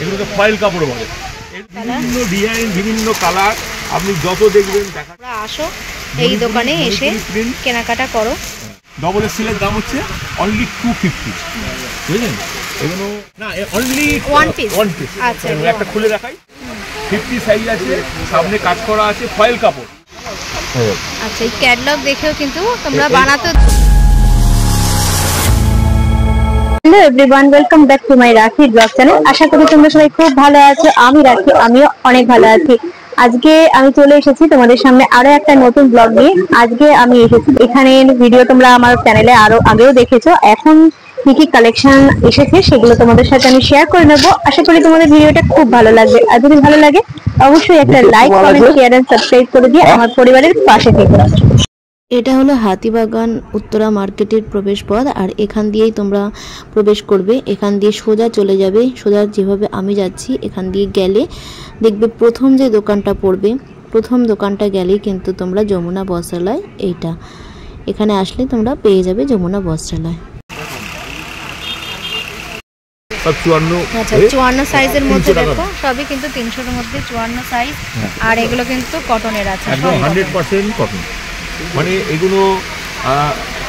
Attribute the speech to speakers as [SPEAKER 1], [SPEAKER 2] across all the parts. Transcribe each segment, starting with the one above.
[SPEAKER 1] এগুলোকে ফয়েল কাপড় বলে। বিভিন্ন ডিজাইন, বিভিন্ন কালার, আপনি যত দেখবেন দেখা।
[SPEAKER 2] আসো এই দোকানে এসে কেনাকাটা করো।
[SPEAKER 1] ডবল এক্সেলের দাম হচ্ছে অনলি 250, বুঝলেন? এগুলো না অনলি ওয়ান পিস।
[SPEAKER 2] আচ্ছা,
[SPEAKER 1] একটা খুলে দেখাই। 50 সাইজ আছে, সামনে কাজ করা আছে, ফয়েল কাপড়।
[SPEAKER 2] আচ্ছা, এই ক্যাটালগ দেখেও কিন্তু তোমরা বানাতে।
[SPEAKER 3] Hello everyone, welcome back to my রাখি ব্লগ চ্যানেল। আশা করি তোমরা সবাই খুব ভালো আছো। আমি রাখি, আমিও অনেক ভালো আছি। আজকে আমি চলে এসেছি তোমাদের সামনে আরো একটা নতুন ব্লগ নিয়ে। আজকে আমি এসেছি এখানে, ভিডিও তোমরা আমার চ্যানেলে আরো আগেও দেখেছো। এখন কি কি কালেকশন এসেছে সেগুলো তোমাদের সাথে আমি শেয়ার করে নেবো। আশা করি তোমাদের ভিডিওটা খুব ভালো লাগবে। আর যদি ভালো লাগে অবশ্যই একটা like, comment, share and subscribe করে দিয়ে আমার পরিবারের পাশে থেকো।
[SPEAKER 4] এটা হলো হাতিবাগান উত্তরা মার্কেটের প্রবেশ পথ, আর এখান দিয়েই তোমরা প্রবেশ করবে। এখান দিয়ে সোজা চলে যাবে, সোজা যেভাবে আমি যাচ্ছি এখান দিয়ে গেলে দেখবে প্রথম যে দোকানটা পড়বে, প্রথম দোকানটা গেলেই কিন্তু তোমরা যমুনা বস্ত্রালয়, এইটা এখানে আসলে তোমরা পেয়ে যাবে যমুনা বস্ত্রালয়।
[SPEAKER 2] 54 সাইজের মধ্যে দেখো, সবই কিন্তু 300 এর মধ্যে 54 সাইজ। আর এগুলো কিন্তু কটনের আছে,
[SPEAKER 1] একদম 100% কটন। মানে এগুলো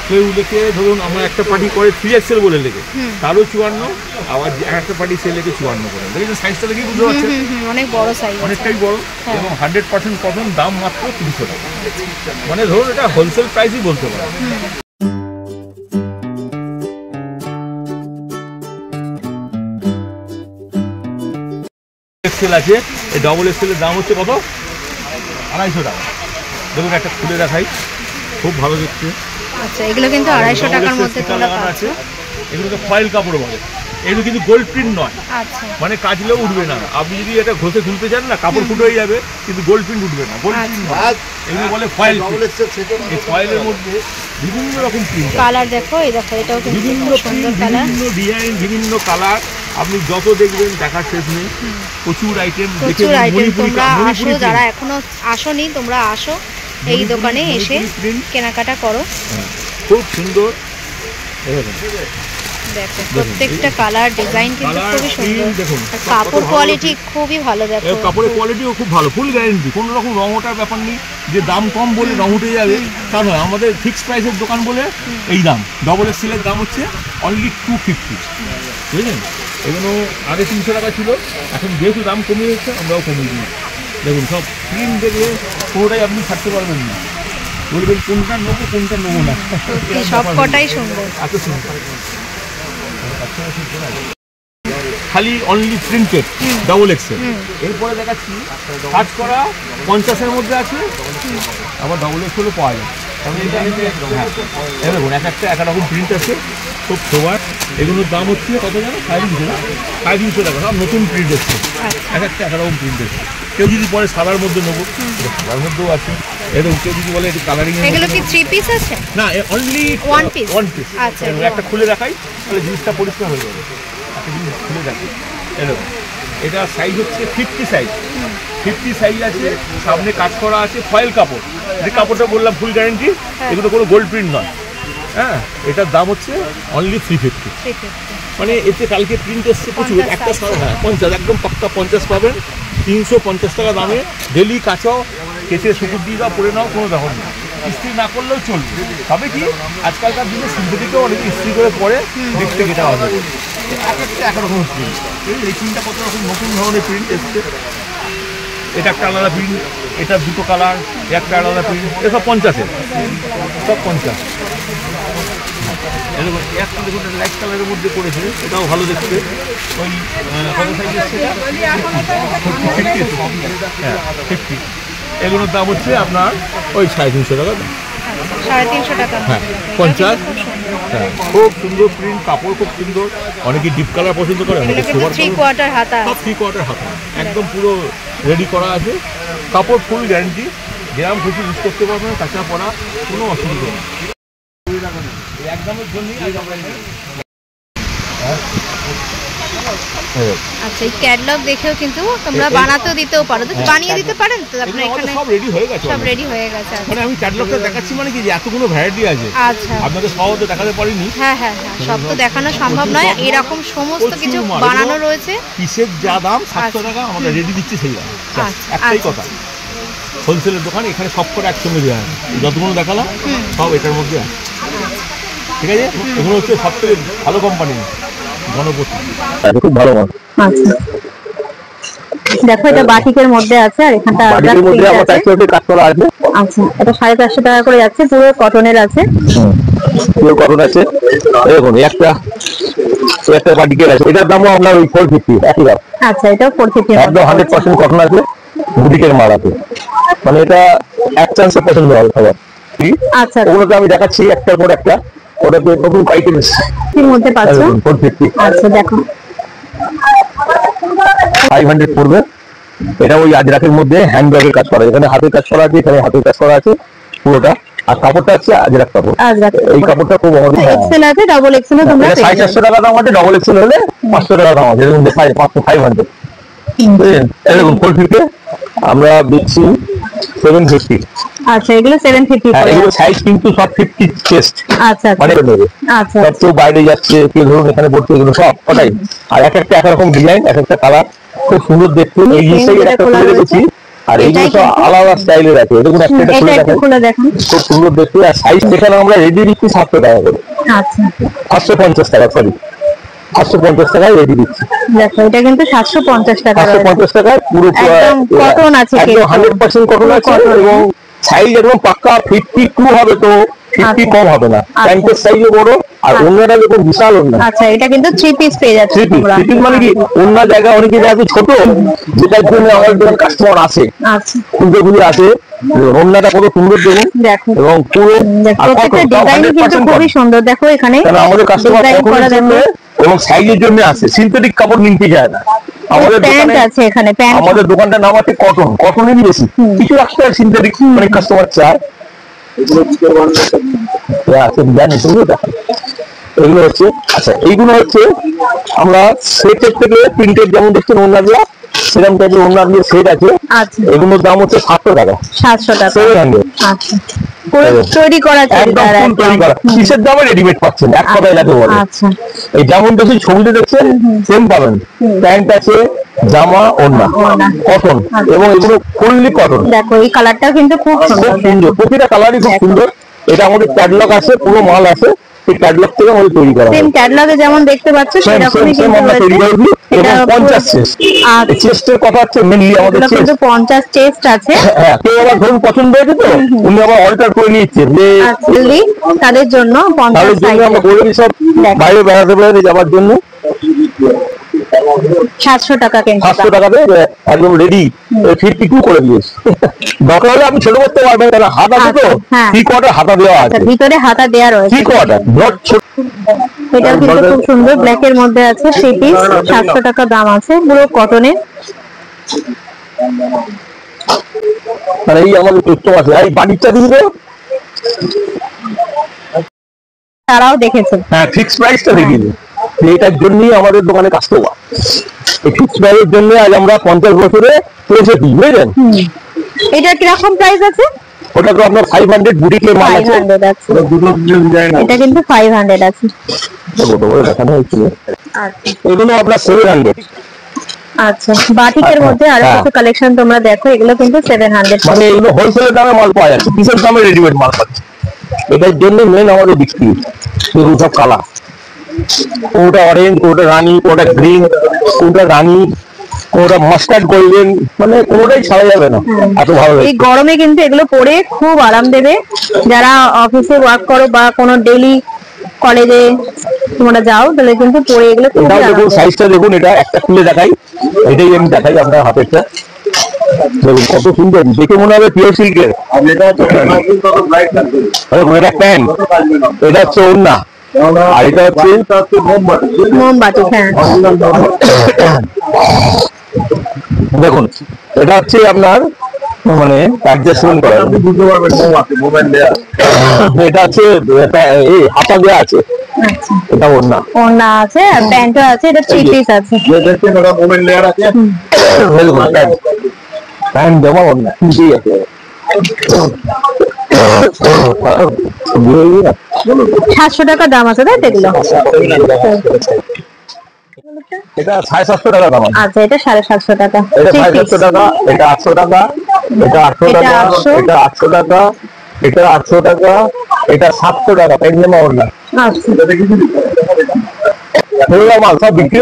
[SPEAKER 1] কেউ লেখে, ধরুন আমরা একটা পার্টি করে 3XL বলে লেখে, তারও 54, আবার একটা পার্টি সে লেখে 54 করে। দেখেন সাইজটা দেখে বুঝতে পারছেন,
[SPEAKER 2] অনেক বড় সাইজ,
[SPEAKER 1] অনেকটাই বড়। এবং 100% কটন, দাম মাত্র 300 টাকা। মানে ধরুন এটা হোলসেল প্রাইসই বলতে পারেন। এক্সেল আছে, এই ডবল এক্সেলের দাম হচ্ছে কত? 250 টাকা। দেখুন একটা খুলে দেখাই, খুব ভালো দেখতে।
[SPEAKER 2] আচ্ছা, এগুলো কিন্তু 250 টাকার মধ্যে তোমরা পাচ্ছ।
[SPEAKER 1] এগুলোকে ফয়েল কাপড় বলে। এগুলো কিন্তু গোল্ড প্রিন্ট নয়।
[SPEAKER 2] আচ্ছা,
[SPEAKER 1] মানে কাচলেও উঠবে না। আপনি যদি এটা ঘষে তুলতে চান না, কাপড় ফুটো হয়ে যাবে, কিন্তু গোল্ড প্রিন্ট উঠবে না। গোল্ড প্রিন্ট নয়, এগুলো বলে ফয়েল। এই ফয়েলের মধ্যে বিভিন্ন রকম প্রিন্ট,
[SPEAKER 2] কালার দেখো, এই দেখো এটাও কিন্তু
[SPEAKER 1] বিভিন্ন
[SPEAKER 2] সুন্দর কালার,
[SPEAKER 1] বিভিন্ন ডিজাইন, বিভিন্ন কালার, আপনি যত দেখবেন দেখার শেষ নেই। প্রচুর আইটেম।
[SPEAKER 2] তোমরা আসো, যারা এখনো আসোনি তোমরা আসো এই দোকানে এসে কেনাকাটা করো।
[SPEAKER 1] খুব সুন্দর।
[SPEAKER 2] দেখো প্রত্যেকটা কালার ডিজাইন কিন্তু খুবই সুন্দর। দেখুন কাপড় কোয়ালিটি খুবই ভালো। দেখো
[SPEAKER 1] কাপড়ের কোয়ালিটিও খুব ভালো, ফুল গ্যারেন্টি, কোনো রকম রং ওঠার ব্যাপার নেই। যে দাম কম বলে রং উঠে যাবে তা নয়, আমাদের ফিক্সড প্রাইসের দোকান বলে এই দাম। ডবল এক্সেলের দাম হচ্ছে অনলি 250, বুঝলেন? এগুলো আগে 300 টাকা ছিল, এখন যেহেতু দাম কমে যাচ্ছে আমরাও কমিয়ে দিই। দেখুন সব প্রিন্ট দেখলে কোনোটাই আপনি ছাড়তে পারবেন না, বলবেন কোনটা নেবো কোনটা নেবো না।
[SPEAKER 2] সব কটাই সুন্দর,
[SPEAKER 1] এত সুন্দর। খালি অনলি প্রিন্টেড ডবল এক্সেল। এরপরে দেখাচ্ছি কাজ করা 50-এর মধ্যে আছে, আবার ডবল এক্সেলও পাওয়া যায়। দেখুন এক একটা রকম প্রিন্ট আছে, খুব সোবার। এগুলোর দাম হচ্ছে কত জানো? 350 টাকা। সব নতুন প্রিন্ট এসছে, এক একটা রকম প্রিন্ট এসছে। কেউ যদি পরে সাদার মধ্যে নেবো, সাদার মধ্যেও আছে। এরকম কেউ যদি বলে একটু কালারিং,
[SPEAKER 2] এগুলো কি 3 পিস আছে?
[SPEAKER 1] না, অনলি ওয়ান পিস।
[SPEAKER 2] আচ্ছা,
[SPEAKER 1] একটা খুলে দেখাই তাহলে জিনিসটা পরিষ্কার হয়ে যাবে। একটা জিনিস খুলে দেখাই, এরকম। এটা সাইজ হচ্ছে 50 সাইজ। 50 সাইজ আছে, সামনে কাজ করা আছে, ফয়েল কাপড়। যে কাপড়টা বললাম ফুল গ্যারেন্টি, এগুলো কোনো গোল্ড প্রিন্ট নয়। হ্যাঁ, এটার দাম হচ্ছে অনলি 350। মানে এতে কালকে প্রিন্ট এসছে প্রচুর। একটা 50, একদম পাক্কা 50 পাবেন। 350 টাকা দামে ডেলি কাচাও, কেচে শুকুর দিয়ে দাও, পরে নাও, কোনো ব্যাপার নেই। ইস্ত্রি না করলেও চলবে। তবে কি আজকালকার দিনে সিনথেটিকও অনেকে ইস্ত্রি করে পরে দেখতে যেটা হবে। একরকম প্রিন্ট। এই প্রিন্টটা কত রকম নতুন ধরনের প্রিন্ট এসছে। এটা একটা আলাদা প্রিন্ট, এটা দুটো কালার, একটা আলাদা প্রিন্ট। এসব 50-এর, সব 50। এরকম একটা দেখুন লাইট কালারের মধ্যে করেছে, এটাও ভালো দেখতে। ওই কত সাইজ এসছে? 50। এগুলোর দাম হচ্ছে আপনার ওই 350 টাকা।
[SPEAKER 2] 350 টাকা।
[SPEAKER 1] হ্যাঁ, 50। হ্যাঁ, খুব সুন্দর প্রিন্ট, কাপড় খুব সুন্দর। অনেকে ডিপ কালার পছন্দ করে, অনেকে সোবার।
[SPEAKER 2] 3 কোয়ার্টার হাতা,
[SPEAKER 1] সব 3 কোয়ার্টার হাতা, একদম পুরো রেডি করা আছে। কাপড় ফুল গ্যারান্টি, যেরকম খুশি ইউজ করতে পারবেন, কাঁচা পড়া কোনো অসুবিধা নেই। একদমের জন্যই
[SPEAKER 2] আচ্ছা, এই ক্যাটালগ দেখেও কিন্তু তোমরা বানাতেও দিতেও পারো, তো বানিয়ে দিতে পারেন তো আপনারা এখানে?
[SPEAKER 1] সব রেডি হয়ে গেছে,
[SPEAKER 2] সব রেডি হয়ে গেছে।
[SPEAKER 1] মানে আমি ক্যাটালগটা দেখাচ্ছি মানে কি যে এতগুলো ভ্যারাইটি আছে,
[SPEAKER 2] আচ্ছা,
[SPEAKER 1] আপনাকে সব তো দেখাতে পারিনি।
[SPEAKER 2] হ্যাঁ হ্যাঁ হ্যাঁ, সব তো দেখানো সম্ভব নয়, এরকম সমস্ত কিছু বানানো রয়েছে।
[SPEAKER 1] পিসের যা দাম 700 টাকা আমরা রেডি দিচ্ছি সেই দাম, একটাই কথা। হোলসেলের দোকান, এখানে সব করে একসঙ্গে দেওয়া হয়, যতগুলো দেখালাম সব এটার মধ্যে আছে, ঠিক আছে? এগুলো হচ্ছে সব থেকে ভালো কোম্পানি গণপতি, খুব ভালো মাল।
[SPEAKER 3] আচ্ছা, দেখো এটা বাটিকের মধ্যে আছে, আর এখানটা
[SPEAKER 1] বাটিকের মধ্যে আমার টাইপের কাজ করা আছে।
[SPEAKER 3] আচ্ছা, এটা 450 টাকা করে যাচ্ছে, পুরো কটনের আছে।
[SPEAKER 1] পুরো কটন আছে। দেখুন একটা বাটিকের আছে, এটার দামও আপনার ওই 450 একই দাম।
[SPEAKER 3] আচ্ছা, এটাও 450,
[SPEAKER 1] একদম 100% কটন আছে, বুটিকের মাল আছে, মানে এটা এক চান্সে পছন্দ হবে সবার।
[SPEAKER 3] আচ্ছা,
[SPEAKER 1] ওগুলোতে আমি দেখাচ্ছি একটার পর একটা, ওটাতে নতুন আইটেম এসেছে,
[SPEAKER 3] এর মধ্যে পাচ্ছ
[SPEAKER 1] 450।
[SPEAKER 3] আচ্ছা, দেখো
[SPEAKER 1] 500 পড়বে। এটা ওই আজরাকের মধ্যে হ্যান্ডব্যাগের কাজ করা, এখানে হাতের কাজ করা আছে, এখানে হাতের কাজ করা আছে পুরোটা, আর কাপড়টা হচ্ছে আজরাক কাপড়। এই কাপড়টা খুব
[SPEAKER 3] এক্সেল আছে, ডাবল এক্সেল তোমরা
[SPEAKER 1] 450 টাকা দাম আছে, ডবল এক্সেল হলে 500 টাকা দাম আছে, এরকম 500 বুঝলেন? এরকম 450 আমরা দিচ্ছি 750।
[SPEAKER 3] আচ্ছা, এগুলো 750 করে।
[SPEAKER 1] এগুলো সাইজ কিন্তু সব 50 চেস্ট,
[SPEAKER 3] আচ্ছা
[SPEAKER 1] মানে নেবে।
[SPEAKER 3] আচ্ছা,
[SPEAKER 1] সব কেউ বাইরে যাচ্ছে, কেউ ধরুন এখানে পড়তে, এগুলো সব ওটাই। আর এক একটা একরকম ডিজাইন, এক একটা কালার, খুব সুন্দর দেখতে। এই জিনিসটাই একটা খুলে রেখেছি, আর এইগুলো সব আলাদা স্টাইলের আছে। দেখুন একটা
[SPEAKER 3] খুলে দেখেন,
[SPEAKER 1] খুব সুন্দর দেখতে। আর সাইজ এখানে আমরা রেডি দিচ্ছি 700 টাকা করে।
[SPEAKER 3] আচ্ছা,
[SPEAKER 1] 550 টাকা, সরি 550 টাকায় রেডি দিচ্ছি।
[SPEAKER 3] দেখো এটা কিন্তু 750 টাকা,
[SPEAKER 1] 750 টাকায় পুরো
[SPEAKER 3] একদম কটন আছে,
[SPEAKER 1] একদম 100% কটন আছে, এবং সাইজ একদম পাক্কা 52 হবে, তো 50 কম হবে না। প্যান্টের সাইজও বড়, আর অন্যটা দেখুন বিশাল অন্য।
[SPEAKER 3] আচ্ছা, এটা কিন্তু 3 পিস পেয়ে যাচ্ছে তোমরা।
[SPEAKER 1] 3 পিস মানে কি, অন্য জায়গা অনেকে আছে ছোট, যেটার জন্য আমাদের কাস্টমার আছে,
[SPEAKER 3] আচ্ছা,
[SPEAKER 1] সুন্দরগুলি আছে। অন্যটা কত সুন্দর দেখুন,
[SPEAKER 3] দেখো
[SPEAKER 1] এবং পুরো
[SPEAKER 3] প্রত্যেকটা ডিজাইন কিন্তু খুবই সুন্দর। দেখো এখানে
[SPEAKER 1] আমাদের কাস্টমার কটনের জন্য এবং সাইজের জন্য আছে, সিনথেটিক কাপড় নিতে যায় না। আমাদের
[SPEAKER 3] প্যান্ট আছে, এখানে প্যান্ট,
[SPEAKER 1] আমাদের দোকানটার নাম আছে কটন, কটনেরই বেশি, কিছু একটা সিনথেটিক অনেক কাস্টমার চায়। এগুলো হচ্ছে, আচ্ছা এইগুলো হচ্ছে আমরা সেটের থেকে প্রিন্টেড, যেমন দেখছেন ওনাগুলা সেরকম টাইপের ওনাগুলো সেট আছে।
[SPEAKER 3] আচ্ছা,
[SPEAKER 1] এগুলোর দাম হচ্ছে 700 টাকা,
[SPEAKER 3] 700 টাকা।
[SPEAKER 1] 700।
[SPEAKER 3] আচ্ছা, পুরো তৈরি করা,
[SPEAKER 1] একদম ফুল তৈরি করা, কিসের দামে রেডিমেড পাচ্ছেন, এক কথায় লাগে বলে।
[SPEAKER 3] আচ্ছা,
[SPEAKER 1] এই যেমন দেখুন ছবিতে দেখছেন সেম পাবেন, প্যান্ট আছে, জামা, ওড়না, কটন, এবং এগুলো ফুললি কটন।
[SPEAKER 3] দেখো এই কালারটা কিন্তু খুব সুন্দর,
[SPEAKER 1] প্রতিটা কালারই খুব সুন্দর। এটা আমাদের ক্যাটালগ আছে, পুরো মাল আছে, সেই ক্যাটালগ থেকে আমাদের তৈরি করা হয়।
[SPEAKER 3] সেম ক্যাটালগে যেমন দেখতে পাচ্ছ সেরকমই কিন্তু
[SPEAKER 1] আমরা তৈরি করে দিই। এবং 50 চেস্ট, আর চেস্টের কথা হচ্ছে মেইনলি আমাদের চেস্ট,
[SPEAKER 3] কিন্তু 50 চেস্ট আছে।
[SPEAKER 1] হ্যাঁ, কেউ আবার ধরুন পছন্দ হয়েছে তো উনি আবার অল্টার করে নিচ্ছে, যে
[SPEAKER 3] তাদের জন্য 50 সাইজ
[SPEAKER 1] আমরা বলে দিই, সব বাইরে বেড়াতে যাওয়ার জন্য
[SPEAKER 3] 700 টাকা, কিন্তু
[SPEAKER 1] 700 টাকাতে একদম রেডি 52 করে দিয়েছে। দরকার হলে আপনি ছোট করতে পারবেন, কারণ হাত আছে তো, 3 কোয়ার্টার হাতা দেওয়া আছে,
[SPEAKER 3] ভিতরে হাতা দেওয়া রয়েছে
[SPEAKER 1] 3 কোয়ার্টার নট ছোট।
[SPEAKER 3] এটাও কিন্তু খুব সুন্দর, ব্ল্যাক এর মধ্যে আছে, 3 পিস 700 টাকা দাম আছে, পুরো কটনের।
[SPEAKER 1] আর এই আমাদের কাস্টমার আছে, এই বাড়িটা দিবে,
[SPEAKER 3] তারাও দেখেছে।
[SPEAKER 1] হ্যাঁ, ফিক্স প্রাইসটা দেখিয়ে দিই, এটার জন্যই আমাদের দোকানে কাস্টমার। এই ফিক্স প্রাইসের জন্য আজ আমরা 50 বছরে পৌঁছে দিই, বুঝলেন?
[SPEAKER 3] এটা কিরকম প্রাইস আছে?
[SPEAKER 1] ওটা তো আপনার 500 বুটিকের মাল আছে,
[SPEAKER 3] 500 আছে, এটা কিন্তু 500 আছে।
[SPEAKER 1] দেখানো হয়েছিল,
[SPEAKER 3] আচ্ছা,
[SPEAKER 1] এগুলো আপনার 700।
[SPEAKER 3] আচ্ছা, বাটিকের মধ্যে আরো কিছু কালেকশন তোমরা দেখো, এগুলো কিন্তু 700,
[SPEAKER 1] মানে এগুলো হোলসেলের দামে মাল পাওয়া যাচ্ছে, কিসের দামে রেডিমেড মাল পাচ্ছে। এটার জন্য মেন আমাদের বিক্রি। এগুলো সব কালার, কোনটা অরেঞ্জ, কোনটা রানী, কোনটা গ্রিন, কোনটা রানী, কোনটা মাস্টার্ড গোল্ডেন, মানে কোনটাই ছাড়া যাবে না, এত ভালো লাগে।
[SPEAKER 3] এই গরমে কিন্তু এগুলো পরে খুব আরাম দেবে, যারা অফিসে ওয়ার্ক করো বা কোনো ডেইলি কলেজে তোমরা যাও, তাহলে কিন্তু পরে এগুলো খুব
[SPEAKER 1] এটাও দেখুন, সাইজটা দেখুন, এটা একটা খুলে দেখাই, এটাই আমি দেখাই আপনার হাতেরটা, দেখুন কত সুন্দর, দেখে মনে হবে পিওর সিল্কের। এটা প্যান্ট, এটা হচ্ছে ওড়না, আর এটা হচ্ছে
[SPEAKER 3] মোমবাতি। হ্যাঁ,
[SPEAKER 1] দেখুন এটা হচ্ছে আপনার
[SPEAKER 5] মানে অ্যাডজাস্টমেন্ট করা
[SPEAKER 1] আপনি বুঝতে পারবেন মোবাইল দেওয়া
[SPEAKER 5] এটা আছে এই হাতা দেওয়া আছে,
[SPEAKER 3] আচ্ছা,
[SPEAKER 5] এটা ওর না
[SPEAKER 3] ওড়না আছে আর প্যান্টও আছে, এটা 3 পিস আছে।
[SPEAKER 1] যে দেখছেন ওরা মোবাইল দেওয়ার আছে
[SPEAKER 5] প্যান্ট দেওয়া ওর না, ঠিক আছে।
[SPEAKER 3] 700 টাকা দাম আছে তাই তো এগুলো?
[SPEAKER 5] এটা 750 টাকা দাম আছে।
[SPEAKER 3] আচ্ছা, এটা 750 টাকা।
[SPEAKER 5] এটা
[SPEAKER 3] 3 পিস।
[SPEAKER 5] 750 টাকা, এটা 800 টাকা, এটা 800
[SPEAKER 3] এটা
[SPEAKER 5] টাকা,
[SPEAKER 3] 800
[SPEAKER 5] এটা 800 টাকা, এটা 800 টাকা, এটা 700 টাকা, প্যান্ট জামা ওর না।
[SPEAKER 3] আচ্ছা,
[SPEAKER 5] এগুলো মাল সব বিক্রি